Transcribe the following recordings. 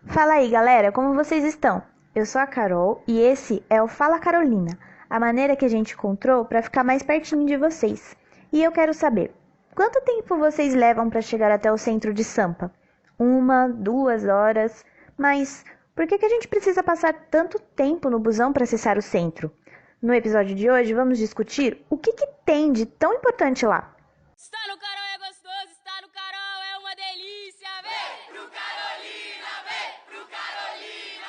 Fala aí, galera, como vocês estão? Eu sou a Carol e esse é o Fala Carolina, a maneira que a gente encontrou para ficar mais pertinho de vocês. E eu quero saber, quanto tempo vocês levam para chegar até o centro de Sampa? 1, 2 horas? Mas por que a gente precisa passar tanto tempo no busão para acessar o centro? No episódio de hoje vamos discutir o que tem de tão importante lá. Estar no Carol é gostoso, estar no Carol é uma delícia. Vem pro Carolina, vem pro Carolina.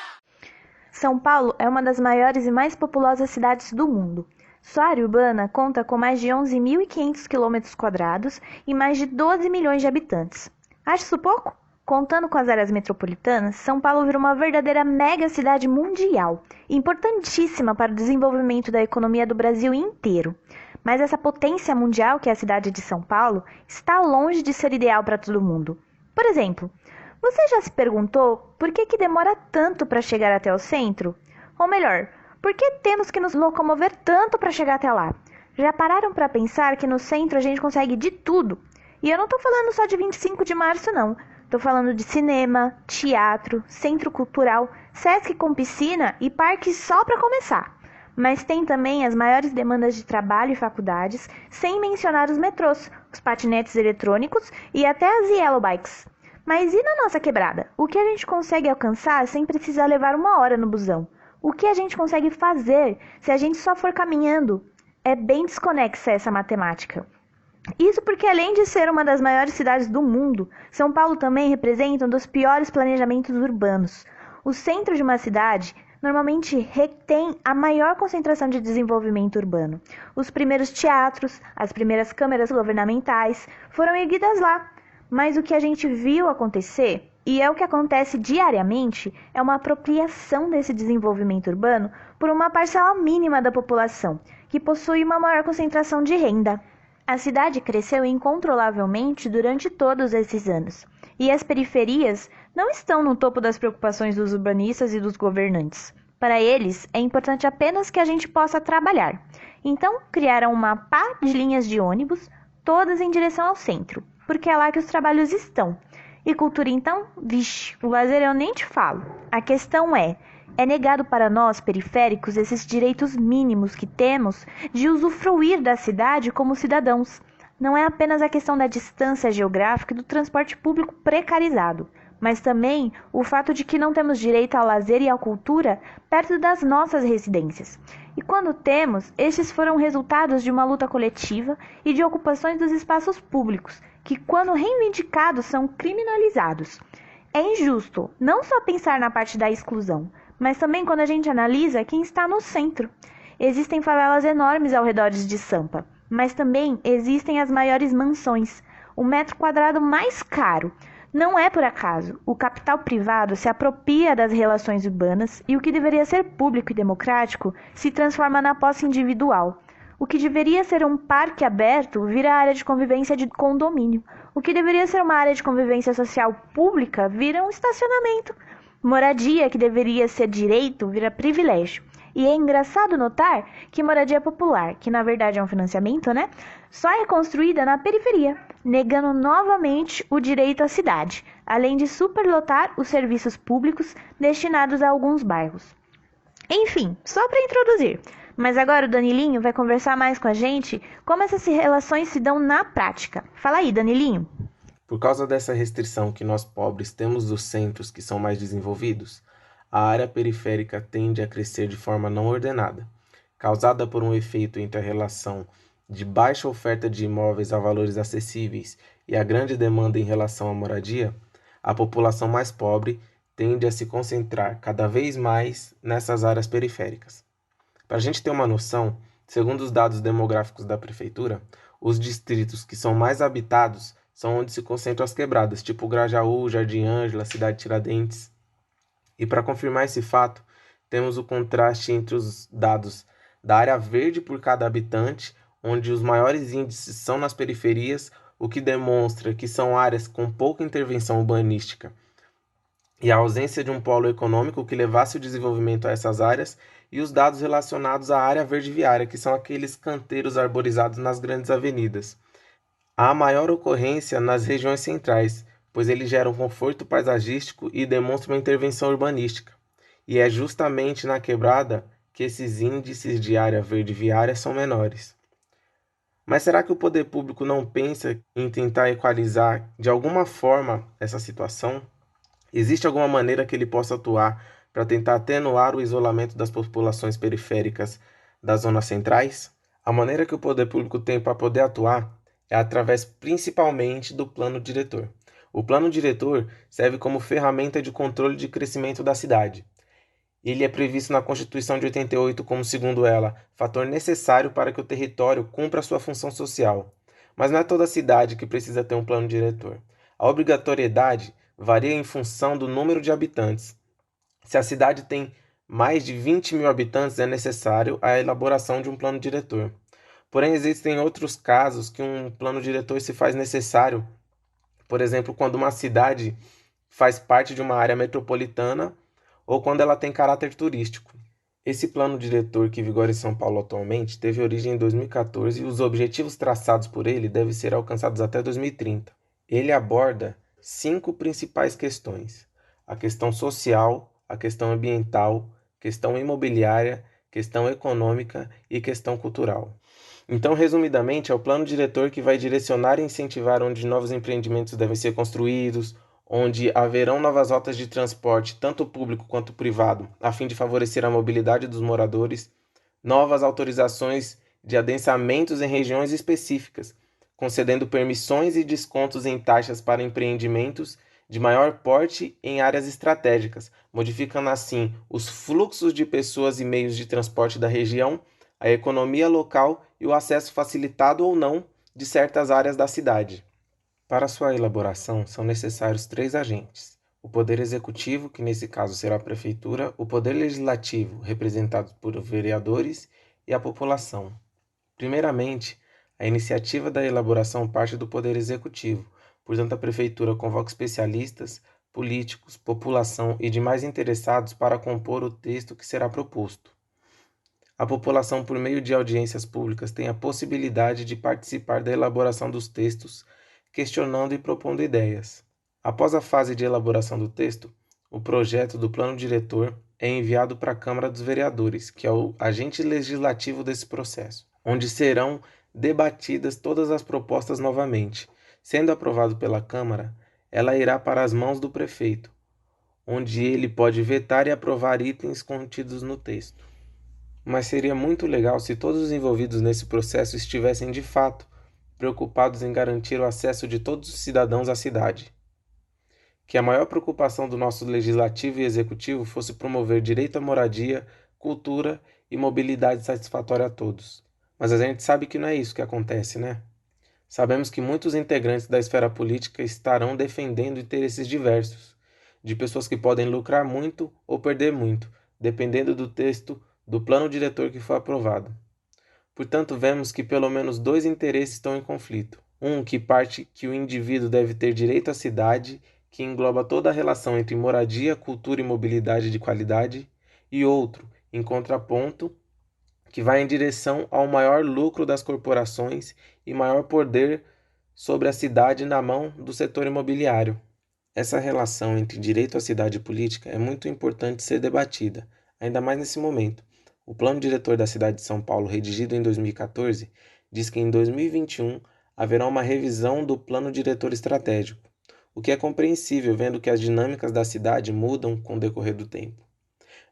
São Paulo é uma das maiores e mais populosas cidades do mundo. Sua área urbana conta com mais de 11.500 km² e mais de 12 milhões de habitantes. Acha isso pouco? Contando com as áreas metropolitanas, São Paulo virou uma verdadeira mega cidade mundial, importantíssima para o desenvolvimento da economia do Brasil inteiro. Mas essa potência mundial que é a cidade de São Paulo está longe de ser ideal para todo mundo. Por exemplo, você já se perguntou por que demora tanto para chegar até o centro? Ou melhor, por que temos que nos locomover tanto para chegar até lá? Já pararam para pensar que no centro a gente consegue de tudo? E eu não estou falando só de 25 de março, não. Estou falando de cinema, teatro, centro cultural, Sesc com piscina e parque só para começar. Mas tem também as maiores demandas de trabalho e faculdades, sem mencionar os metrôs, os patinetes eletrônicos e até as yellow bikes. Mas e na nossa quebrada? O que a gente consegue alcançar sem precisar levar 1 hora no busão? O que a gente consegue fazer se a gente só for caminhando? É bem desconexa essa matemática. Isso porque, além de ser uma das maiores cidades do mundo, São Paulo também representa um dos piores planejamentos urbanos. O centro de uma cidade normalmente retém a maior concentração de desenvolvimento urbano. Os primeiros teatros, as primeiras câmeras governamentais foram erguidas lá. Mas o que a gente viu acontecer, e é o que acontece diariamente, é uma apropriação desse desenvolvimento urbano por uma parcela mínima da população, que possui uma maior concentração de renda. A cidade cresceu incontrolavelmente durante todos esses anos, e as periferias não estão no topo das preocupações dos urbanistas e dos governantes. Para eles, é importante apenas que a gente possa trabalhar. Então, criaram uma pá de linhas de ônibus, todas em direção ao centro, porque é lá que os trabalhos estão. E cultura então? Vixe, o lazer eu nem te falo. A questão é negado para nós, periféricos, esses direitos mínimos que temos de usufruir da cidade como cidadãos. Não é apenas a questão da distância geográfica e do transporte público precarizado, mas também o fato de que não temos direito ao lazer e à cultura perto das nossas residências. E quando temos, estes foram resultados de uma luta coletiva e de ocupações dos espaços públicos, que quando reivindicados são criminalizados. É injusto não só pensar na parte da exclusão, mas também quando a gente analisa quem está no centro. Existem favelas enormes ao redor de Sampa, mas também existem as maiores mansões, o metro quadrado mais caro. Não é por acaso, o capital privado se apropria das relações urbanas e o que deveria ser público e democrático se transforma na posse individual. O que deveria ser um parque aberto vira área de convivência de condomínio. O que deveria ser uma área de convivência social pública vira um estacionamento. Moradia, que deveria ser direito, vira privilégio. E é engraçado notar que moradia popular, que na verdade é um financiamento, só é construída na periferia, negando novamente o direito à cidade, além de superlotar os serviços públicos destinados a alguns bairros. Enfim, só para introduzir. Mas agora o Danilinho vai conversar mais com a gente como essas relações se dão na prática. Fala aí, Danilinho. Por causa dessa restrição que nós pobres temos dos centros que são mais desenvolvidos, a área periférica tende a crescer de forma não ordenada, causada por um efeito entre a relação de baixa oferta de imóveis a valores acessíveis e a grande demanda em relação à moradia. A população mais pobre tende a se concentrar cada vez mais nessas áreas periféricas. Para a gente ter uma noção, segundo os dados demográficos da prefeitura, os distritos que são mais habitados são onde se concentram as quebradas, tipo Grajaú, Jardim Ângela, Cidade Tiradentes. E para confirmar esse fato, temos o contraste entre os dados da área verde por cada habitante, onde os maiores índices são nas periferias, o que demonstra que são áreas com pouca intervenção urbanística, e a ausência de um polo econômico que levasse o desenvolvimento a essas áreas, e os dados relacionados à área verde viária, que são aqueles canteiros arborizados nas grandes avenidas. Há maior ocorrência nas regiões centrais, pois ele gera um conforto paisagístico e demonstra uma intervenção urbanística. E é justamente na quebrada que esses índices de área verde viária são menores. Mas será que o poder público não pensa em tentar equalizar de alguma forma essa situação? Existe alguma maneira que ele possa atuar para tentar atenuar o isolamento das populações periféricas das zonas centrais? A maneira que o poder público tem para poder atuar é através principalmente do plano diretor. O plano diretor serve como ferramenta de controle de crescimento da cidade. Ele é previsto na Constituição de 88 como, segundo ela, fator necessário para que o território cumpra sua função social. Mas não é toda cidade que precisa ter um plano diretor. A obrigatoriedade varia em função do número de habitantes. Se a cidade tem mais de 20 mil habitantes, é necessário a elaboração de um plano diretor. Porém, existem outros casos que um plano diretor se faz necessário, por exemplo, quando uma cidade faz parte de uma área metropolitana ou quando ela tem caráter turístico. Esse plano diretor que vigora em São Paulo atualmente teve origem em 2014 e os objetivos traçados por ele devem ser alcançados até 2030. Ele aborda 5 principais questões: a questão social, a questão ambiental, questão imobiliária, questão econômica e questão cultural. Então, resumidamente, é o plano diretor que vai direcionar e incentivar onde novos empreendimentos devem ser construídos, onde haverão novas rotas de transporte, tanto público quanto privado, a fim de favorecer a mobilidade dos moradores, novas autorizações de adensamentos em regiões específicas, concedendo permissões e descontos em taxas para empreendimentos de maior porte em áreas estratégicas, modificando assim os fluxos de pessoas e meios de transporte da região, a economia local e o acesso facilitado ou não de certas áreas da cidade. Para sua elaboração, são necessários 3 agentes: o Poder Executivo, que nesse caso será a Prefeitura, o Poder Legislativo, representado por vereadores, e a população. Primeiramente, a iniciativa da elaboração parte do Poder Executivo, portanto a Prefeitura convoca especialistas, políticos, população e demais interessados para compor o texto que será proposto. A população, por meio de audiências públicas, tem a possibilidade de participar da elaboração dos textos, questionando e propondo ideias. Após a fase de elaboração do texto, o projeto do plano diretor é enviado para a Câmara dos Vereadores, que é o agente legislativo desse processo, onde serão debatidas todas as propostas novamente. Sendo aprovado pela Câmara, ela irá para as mãos do prefeito, onde ele pode vetar e aprovar itens contidos no texto. Mas seria muito legal se todos os envolvidos nesse processo estivessem de fato preocupados em garantir o acesso de todos os cidadãos à cidade. Que a maior preocupação do nosso legislativo e executivo fosse promover direito à moradia, cultura e mobilidade satisfatória a todos. Mas a gente sabe que não é isso que acontece, né? Sabemos que muitos integrantes da esfera política estarão defendendo interesses diversos, de pessoas que podem lucrar muito ou perder muito, dependendo do texto do plano diretor que for aprovado. Portanto, vemos que pelo menos 2 interesses estão em conflito. Um que parte que o indivíduo deve ter direito à cidade, que engloba toda a relação entre moradia, cultura e mobilidade de qualidade, e outro, em contraponto, que vai em direção ao maior lucro das corporações e maior poder sobre a cidade na mão do setor imobiliário. Essa relação entre direito à cidade e política é muito importante ser debatida, ainda mais nesse momento. O plano diretor da cidade de São Paulo, redigido em 2014, diz que em 2021 haverá uma revisão do plano diretor estratégico, o que é compreensível vendo que as dinâmicas da cidade mudam com o decorrer do tempo,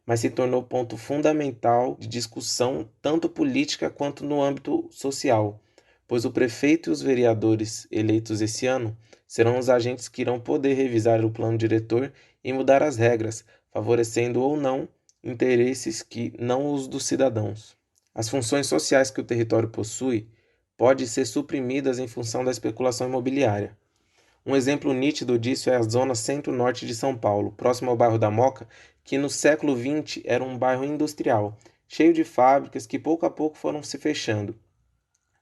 mas se tornou ponto fundamental de discussão tanto política quanto no âmbito social, pois o prefeito e os vereadores eleitos esse ano serão os agentes que irão poder revisar o plano diretor e mudar as regras, favorecendo ou não interesses que não os dos cidadãos. As funções sociais que o território possui podem ser suprimidas em função da especulação imobiliária. Um exemplo nítido disso é a zona centro-norte de São Paulo, próximo ao bairro da Moca, que no século XX era um bairro industrial, cheio de fábricas que pouco a pouco foram se fechando.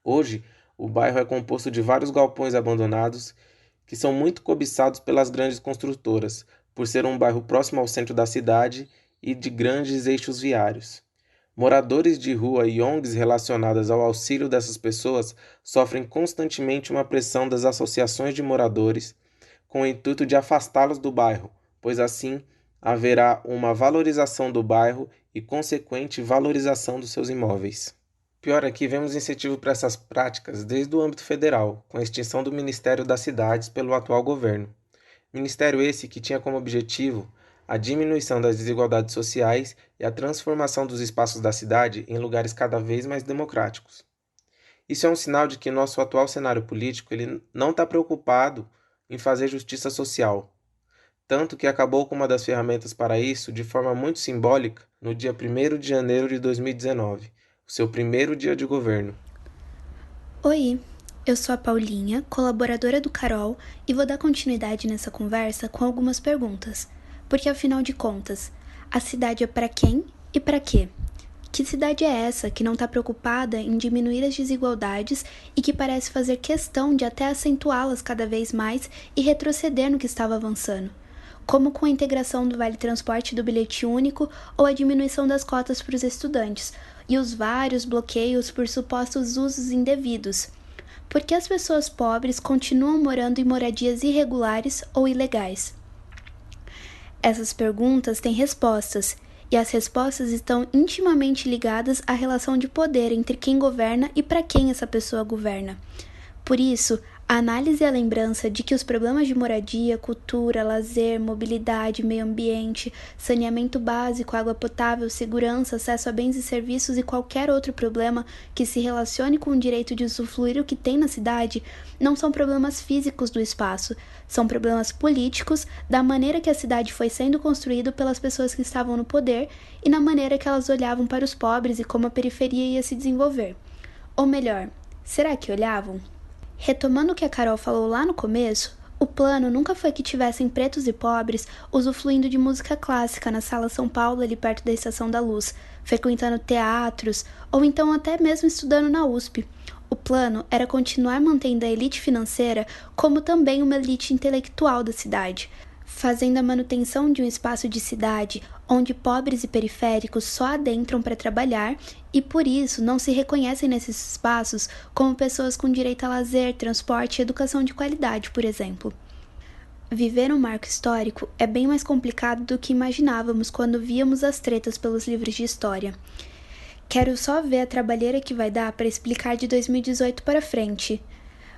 Hoje, o bairro é composto de vários galpões abandonados que são muito cobiçados pelas grandes construtoras, por ser um bairro próximo ao centro da cidade e de grandes eixos viários. Moradores de rua e ONGs relacionadas ao auxílio dessas pessoas sofrem constantemente uma pressão das associações de moradores, com o intuito de afastá-los do bairro, pois assim haverá uma valorização do bairro e consequente valorização dos seus imóveis. Pior é que vemos incentivo para essas práticas desde o âmbito federal, com a extinção do Ministério das Cidades pelo atual governo. Ministério esse que tinha como objetivo a diminuição das desigualdades sociais e a transformação dos espaços da cidade em lugares cada vez mais democráticos. Isso é um sinal de que nosso atual cenário político ele não está preocupado em fazer justiça social, tanto que acabou com uma das ferramentas para isso de forma muito simbólica no dia 1º de janeiro de 2019, o seu primeiro dia de governo. Oi, eu sou a Paulinha, colaboradora do Carol, e vou dar continuidade nessa conversa com algumas perguntas. Porque, afinal de contas, a cidade é para quem e para quê? Que cidade é essa que não está preocupada em diminuir as desigualdades e que parece fazer questão de até acentuá-las cada vez mais e retroceder no que estava avançando? Como com a integração do Vale Transporte e do bilhete único ou a diminuição das cotas para os estudantes e os vários bloqueios por supostos usos indevidos. Por que as pessoas pobres continuam morando em moradias irregulares ou ilegais? Essas perguntas têm respostas, e as respostas estão intimamente ligadas à relação de poder entre quem governa e para quem essa pessoa governa. Por isso, a análise e a lembrança de que os problemas de moradia, cultura, lazer, mobilidade, meio ambiente, saneamento básico, água potável, segurança, acesso a bens e serviços e qualquer outro problema que se relacione com o direito de usufruir o que tem na cidade não são problemas físicos do espaço, são problemas políticos da maneira que a cidade foi sendo construída pelas pessoas que estavam no poder e na maneira que elas olhavam para os pobres e como a periferia ia se desenvolver. Ou melhor, será que olhavam? Retomando o que a Carol falou lá no começo, o plano nunca foi que tivessem pretos e pobres usufruindo de música clássica na Sala São Paulo, ali perto da Estação da Luz, frequentando teatros ou então até mesmo estudando na USP. O plano era continuar mantendo a elite financeira como também uma elite intelectual da cidade, fazendo a manutenção de um espaço de cidade onde pobres e periféricos só adentram para trabalhar e, por isso, não se reconhecem nesses espaços como pessoas com direito a lazer, transporte e educação de qualidade, por exemplo. Viver um marco histórico é bem mais complicado do que imaginávamos quando víamos as tretas pelos livros de história. Quero só ver a trabalheira que vai dar para explicar de 2018 para frente.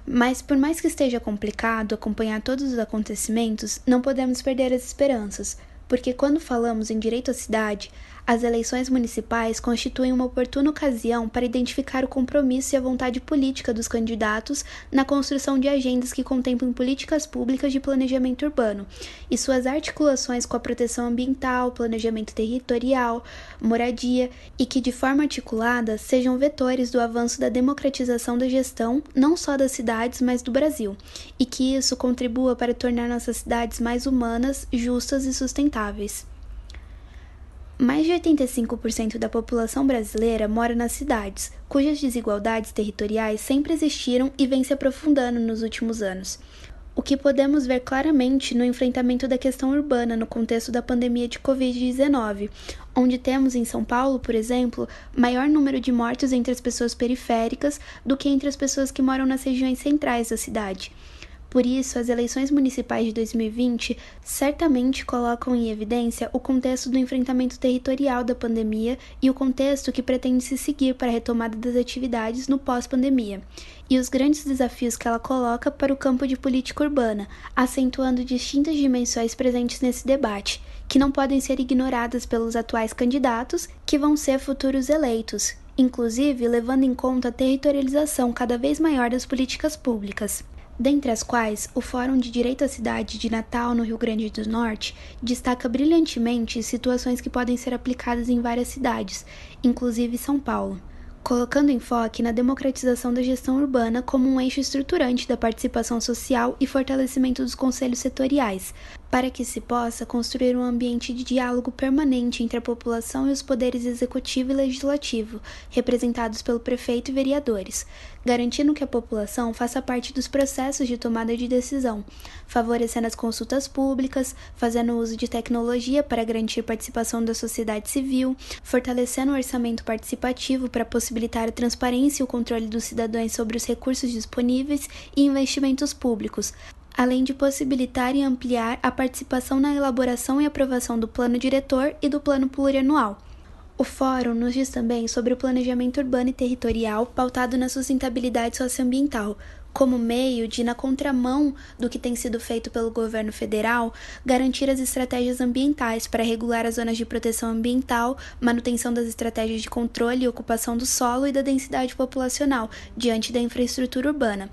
Mas, por mais que esteja complicado acompanhar todos os acontecimentos, não podemos perder as esperanças, porque quando falamos em direito à cidade, as eleições municipais constituem uma oportuna ocasião para identificar o compromisso e a vontade política dos candidatos na construção de agendas que contemplem políticas públicas de planejamento urbano e suas articulações com a proteção ambiental, planejamento territorial, moradia e que, de forma articulada, sejam vetores do avanço da democratização da gestão, não só das cidades, mas do Brasil, e que isso contribua para tornar nossas cidades mais humanas, justas e sustentáveis. Mais de 85% da população brasileira mora nas cidades, cujas desigualdades territoriais sempre existiram e vêm se aprofundando nos últimos anos. O que podemos ver claramente no enfrentamento da questão urbana no contexto da pandemia de Covid-19, onde temos em São Paulo, por exemplo, maior número de mortos entre as pessoas periféricas do que entre as pessoas que moram nas regiões centrais da cidade. Por isso, as eleições municipais de 2020 certamente colocam em evidência o contexto do enfrentamento territorial da pandemia e o contexto que pretende se seguir para a retomada das atividades no pós-pandemia, e os grandes desafios que ela coloca para o campo de política urbana, acentuando distintas dimensões presentes nesse debate, que não podem ser ignoradas pelos atuais candidatos, que vão ser futuros eleitos, inclusive levando em conta a territorialização cada vez maior das políticas públicas. Dentre as quais, o Fórum de Direito à Cidade de Natal, no Rio Grande do Norte, destaca brilhantemente situações que podem ser aplicadas em várias cidades, inclusive São Paulo, colocando enfoque na democratização da gestão urbana como um eixo estruturante da participação social e fortalecimento dos conselhos setoriais, para que se possa construir um ambiente de diálogo permanente entre a população e os poderes executivo e legislativo, representados pelo prefeito e vereadores, garantindo que a população faça parte dos processos de tomada de decisão, favorecendo as consultas públicas, fazendo uso de tecnologia para garantir participação da sociedade civil, fortalecendo o orçamento participativo para possibilitar a transparência e o controle dos cidadãos sobre os recursos disponíveis e investimentos públicos, além de possibilitar e ampliar a participação na elaboração e aprovação do plano diretor e do plano plurianual. O Fórum nos diz também sobre o planejamento urbano e territorial pautado na sustentabilidade socioambiental, como meio de, na contramão do que tem sido feito pelo governo federal, garantir as estratégias ambientais para regular as zonas de proteção ambiental, manutenção das estratégias de controle e ocupação do solo e da densidade populacional diante da infraestrutura urbana,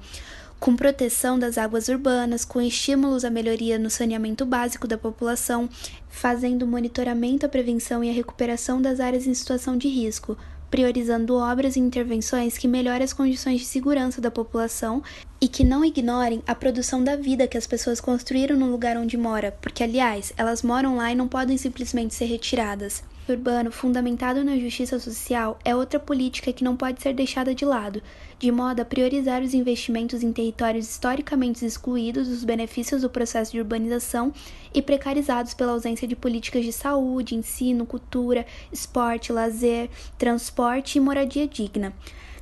com proteção das águas urbanas, com estímulos à melhoria no saneamento básico da população, fazendo o monitoramento, a prevenção e a recuperação das áreas em situação de risco, priorizando obras e intervenções que melhorem as condições de segurança da população e que não ignorem a produção da vida que as pessoas construíram no lugar onde mora, porque, aliás, elas moram lá e não podem simplesmente ser retiradas. O urbano, fundamentado na justiça social, é outra política que não pode ser deixada de lado, de modo a priorizar os investimentos em territórios historicamente excluídos dos benefícios do processo de urbanização e precarizados pela ausência de políticas de saúde, ensino, cultura, esporte, lazer, transporte e moradia digna,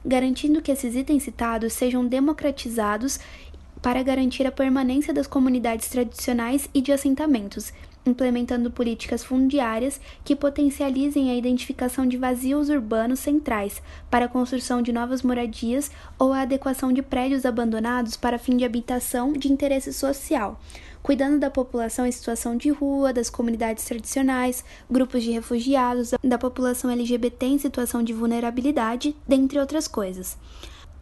garantindo que esses itens citados sejam democratizados para garantir a permanência das comunidades tradicionais e de assentamentos, implementando políticas fundiárias que potencializem a identificação de vazios urbanos centrais para a construção de novas moradias ou a adequação de prédios abandonados para fim de habitação de interesse social, cuidando da população em situação de rua, das comunidades tradicionais, grupos de refugiados, da população LGBT em situação de vulnerabilidade, dentre outras coisas.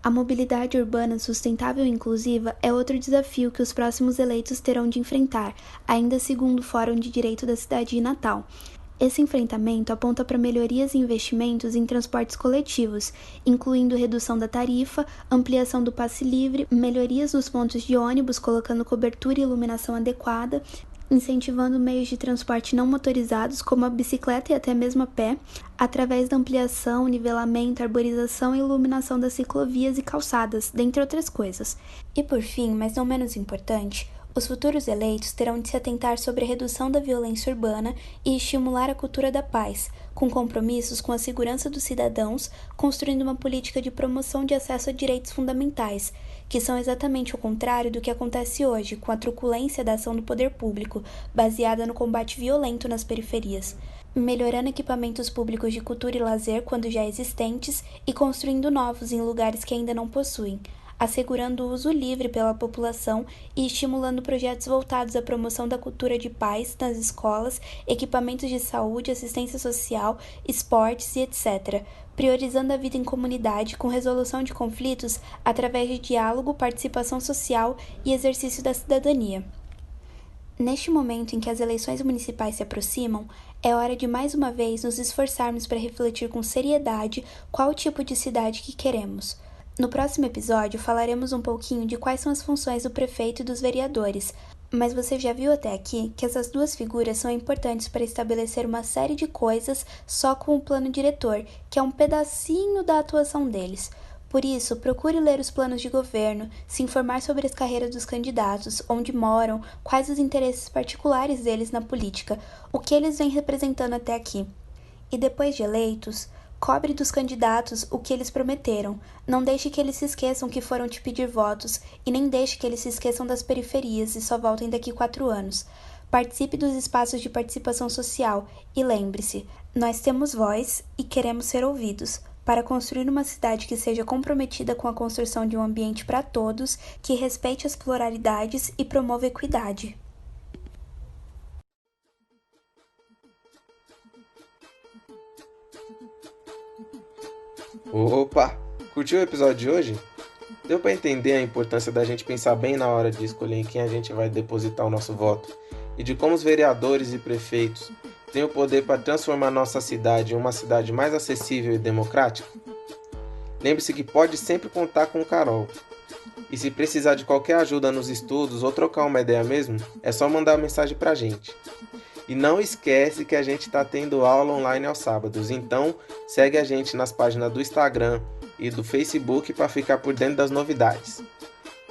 A mobilidade urbana sustentável e inclusiva é outro desafio que os próximos eleitos terão de enfrentar, ainda segundo o Fórum de Direito da cidade de Natal. Esse enfrentamento aponta para melhorias e investimentos em transportes coletivos, incluindo redução da tarifa, ampliação do passe livre, melhorias nos pontos de ônibus colocando cobertura e iluminação adequada, incentivando meios de transporte não motorizados, como a bicicleta e até mesmo a pé, através da ampliação, nivelamento, arborização e iluminação das ciclovias e calçadas, dentre outras coisas. E por fim, mas não menos importante, os futuros eleitos terão de se atentar sobre a redução da violência urbana e estimular a cultura da paz, com compromissos com a segurança dos cidadãos, construindo uma política de promoção de acesso a direitos fundamentais, que são exatamente o contrário do que acontece hoje, com a truculência da ação do poder público, baseada no combate violento nas periferias, melhorando equipamentos públicos de cultura e lazer quando já existentes e construindo novos em lugares que ainda não possuem, assegurando o uso livre pela população e estimulando projetos voltados à promoção da cultura de paz nas escolas, equipamentos de saúde, assistência social, esportes e etc., priorizando a vida em comunidade com resolução de conflitos através de diálogo, participação social e exercício da cidadania. Neste momento em que as eleições municipais se aproximam, é hora de mais uma vez nos esforçarmos para refletir com seriedade qual o tipo de cidade que queremos. No próximo episódio falaremos um pouquinho de quais são as funções do prefeito e dos vereadores, mas você já viu até aqui que essas duas figuras são importantes para estabelecer uma série de coisas só com o plano diretor, que é um pedacinho da atuação deles. Por isso, procure ler os planos de governo, se informar sobre as carreiras dos candidatos, onde moram, quais os interesses particulares deles na política, o que eles vêm representando até aqui. E depois de eleitos, cobre dos candidatos o que eles prometeram. Não deixe que eles se esqueçam que foram te pedir votos e nem deixe que eles se esqueçam das periferias e só voltem daqui 4 anos. Participe dos espaços de participação social e lembre-se, nós temos voz e queremos ser ouvidos para construir uma cidade que seja comprometida com a construção de um ambiente para todos, que respeite as pluralidades e promova a equidade. Opa! Curtiu o episódio de hoje? Deu para entender a importância da gente pensar bem na hora de escolher em quem a gente vai depositar o nosso voto e de como os vereadores e prefeitos têm o poder para transformar nossa cidade em uma cidade mais acessível e democrática? Lembre-se que pode sempre contar com o Carol. E se precisar de qualquer ajuda nos estudos ou trocar uma ideia mesmo, é só mandar uma mensagem pra gente. E não esquece que a gente está tendo aula online aos sábados, então segue a gente nas páginas do Instagram e do Facebook para ficar por dentro das novidades.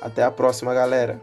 Até a próxima, galera!